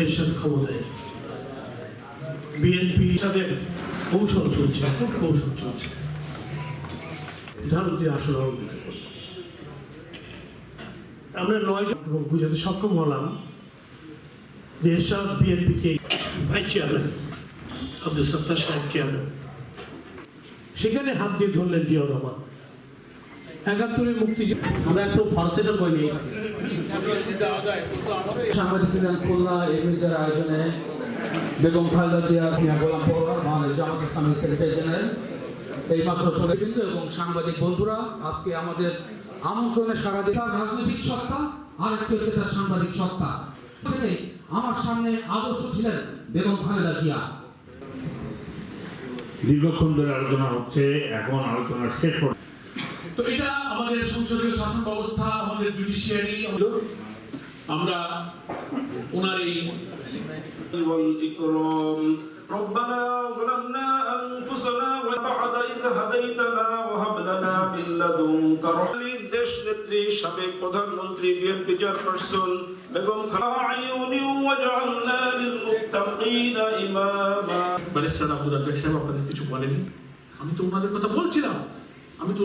এরশাদ ক্ষমতায়, বিএনপি তাদের কৌশল চলছে, খুব কৌশল চলছে, ভারতীয় আসন আরম্ভিত করল। আমরা 9 জন এবং বুঝাতে সক্ষম হলাম যে এরশাদ বিএনপিকে ভাইস চেয়ারম্যান আব্দুল সত্তার সাহেব চেয়ারম্যান, সেখানে হাত দিয়ে ধরলেন জিয়াউর রহমান। ৭১-এর মুক্তি আমরা একটু ফরসেশন করিনি। সাংবাদিক খুলনা এমএসের আয়োজনে বেগম খালেদা জিয়া, মিয়া গোলাম পরোয়ার, বাংলাদেশ জামাত ইসলামী সেক্রেটারি জেনারেল, এইমাত্র চলে বিন্দু এবং সাংবাদিক বন্ধুরা, আজকে আমাদের আমন্ত্রণে সারা দিয়ে রাজনৈতিক সত্তা আর একটি হচ্ছে তার সাংবাদিক সত্তা। আমার সামনে আদর্শ ছিলেন বেগম খালেদা জিয়া। দীর্ঘক্ষণ ধরে আলোচনা হচ্ছে, এখন আলোচনা শেষ হচ্ছে। তো এটা আমাদের সংসদীয় শাসন ব্যবস্থা, আমাদের জুডিশিয়ারি, আমরা ওনার এই ربنا ظلمنا أنفسنا وبعد إذ هديتنا وهب لنا من لدنك رحمة দেশ নেত্রী সাবেক প্রধানমন্ত্রী বিএনপি চেয়ারপারসন বেগম খালেদা আইয়ুনি ওয়াজআলনা লিলমুত্তাকিনা ইমামা। ব্যারিস্টার আব্দুর রাজ্জাক সাহেব আপনাদের কিছু বলেনি, আমি তো ওনাদের কথা বলছিলাম, আমি তো